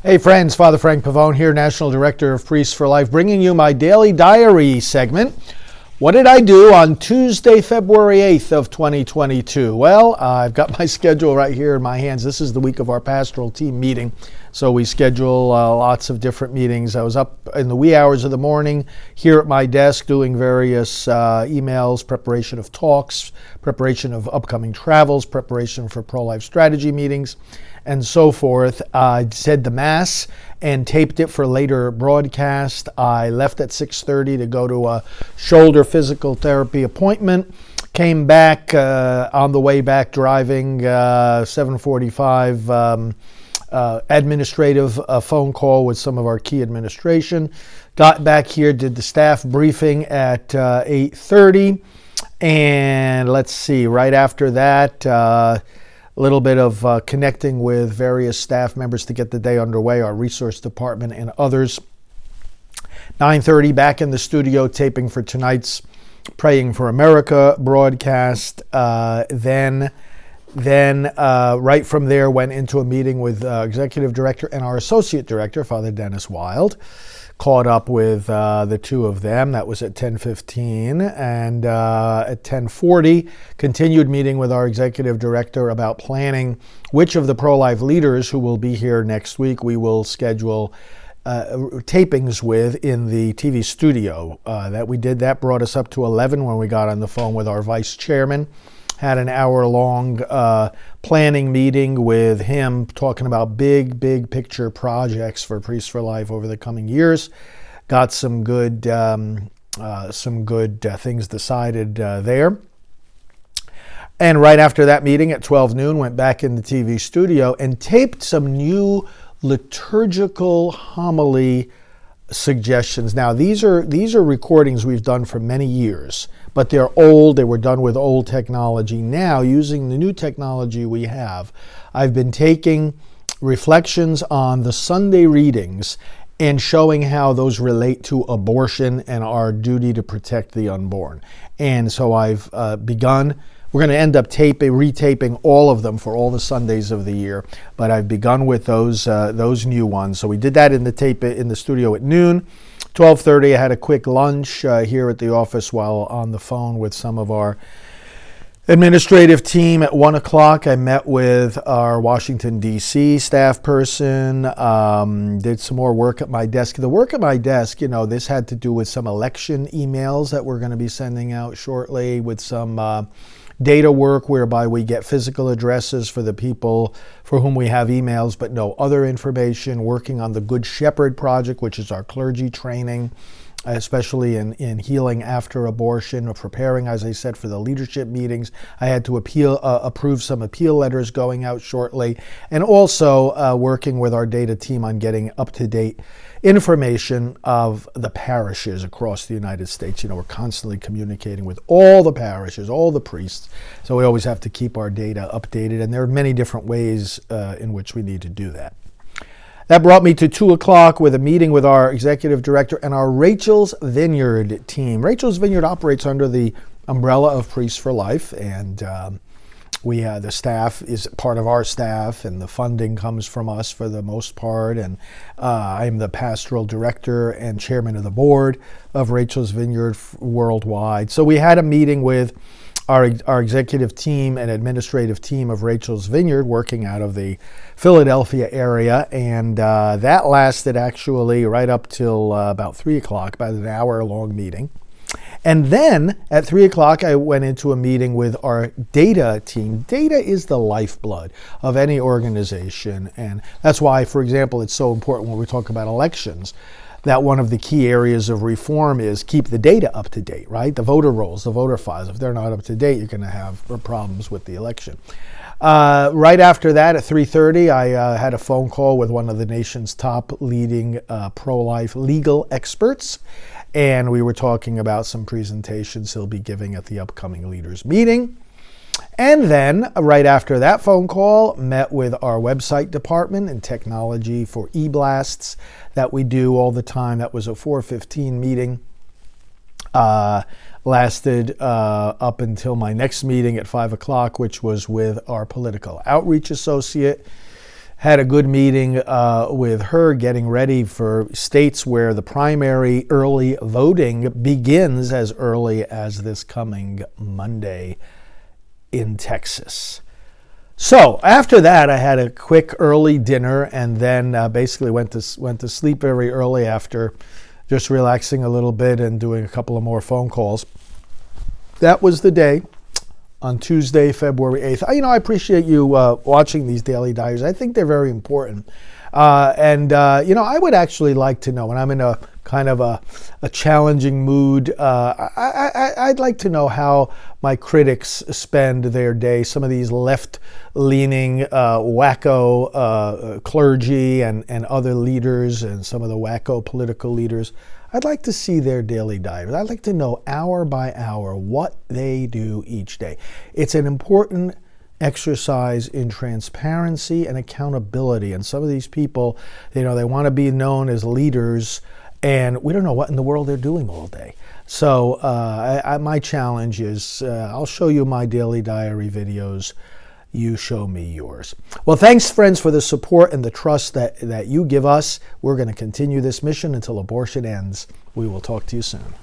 Hey friends, Father Frank Pavone here, National Director of Priests for Life, bringing you my daily diary segment. What did I do on Tuesday, February 8th of 2022? Well, I've got my schedule right here in my hands. This is the week of our pastoral team meeting. So we schedule lots of different meetings. I was up in the wee hours of the morning here at my desk doing various emails, preparation of talks, preparation of upcoming travels, preparation for pro-life strategy meetings, and so forth. I said the Mass and taped it for later broadcast. I left at 6:30 to go to a shoulder physical therapy appointment. Came back on the way back driving 7:45. Administrative phone call with some of our key administration. Got back here, did the staff briefing at 8:30. And let's see, right after that, a little bit of connecting with various staff members to get the day underway, our resource department and others. 9:30 back in the studio taping for tonight's Praying for America broadcast. Then right from there went into a meeting with Executive Director and our Associate Director, Father Dennis Wild. Caught up with the two of them. That was at 10:15. And at 10:40, continued meeting with our Executive Director about planning which of the pro-life leaders who will be here next week we will schedule tapings with in the TV studio. That brought us up to 11 when we got on the phone with our Vice Chairman. Had an hour-long planning meeting with him, talking about big picture projects for Priests for Life over the coming years. Got some good things decided there. And right after that meeting at 12 noon, went back in the TV studio and taped some new liturgical homily suggestions. Now, these are recordings we've done for many years, but they're old. They were done with old technology. Now, using the new technology we have, I've been taking reflections on the Sunday readings and showing how those relate to abortion and our duty to protect the unborn. And so I've begun. We're going to end up retaping all of them for all the Sundays of the year, but I've begun with those new ones. So we did that in the studio at noon. 12:30, I had a quick lunch here at the office while on the phone with some of our administrative team. At 1 o'clock, I met with our Washington, D.C. staff person, did some more work at my desk. The work at my desk, this had to do with some election emails that we're going to be sending out shortly, with some data work whereby we get physical addresses for the people for whom we have emails, but no other information. Working on the Good Shepherd Project, which is our clergy training, especially in healing after abortion, or preparing, as I said, for the leadership meetings. I had to approve some appeal letters going out shortly, and also working with our data team on getting up-to-date information of the parishes across the United States. We're constantly communicating with all the parishes, all the priests, so we always have to keep our data updated, and there are many different ways in which we need to do that. That brought me to 2 o'clock with a meeting with our Executive Director and our Rachel's Vineyard team. Rachel's Vineyard operates under the umbrella of Priests for Life, and the staff is part of our staff, and the funding comes from us for the most part. And I'm the pastoral director and chairman of the board of Rachel's Vineyard worldwide. So we had a meeting with our executive team and administrative team of Rachel's Vineyard, working out of the Philadelphia area, and that lasted actually right up till about 3 o'clock, about an hour-long meeting. And then at 3 o'clock, I went into a meeting with our data team. Data is the lifeblood of any organization, and that's why, for example, it's so important when we talk about elections, that one of the key areas of reform is keep the data up to date, right? The voter rolls, the voter files. If they're not up to date, you're going to have problems with the election. Right after that, at 3:30, I had a phone call with one of the nation's top leading pro-life legal experts, and we were talking about some presentations he'll be giving at the upcoming leaders meeting. And then, right after that phone call, met with our website department and technology for e-blasts that we do all the time. That was a 4:15 meeting. Lasted up until my next meeting at 5 o'clock, which was with our political outreach associate. had a good meeting with her, getting ready for states where the primary early voting begins as early as this coming Monday in Texas. So after that, I had a quick early dinner and then basically went to sleep very early after just relaxing a little bit and doing a couple of more phone calls. That was the day on Tuesday, February 8th. I appreciate you watching these daily diaries. I think they're very important. I would actually like to know, when I'm in a kind of a challenging mood, I'd like to know how my critics spend their day. Some of these left-leaning wacko clergy and other leaders and some of the wacko political leaders. I'd like to see their daily diaries. I'd like to know hour by hour what they do each day. It's an important exercise in transparency and accountability. And some of these people, they want to be known as leaders, and we don't know what in the world they're doing all day. So my challenge is I'll show you my daily diary videos. You show me yours. Well, thanks, friends, for the support and the trust that you give us. We're going to continue this mission until abortion ends. We will talk to you soon.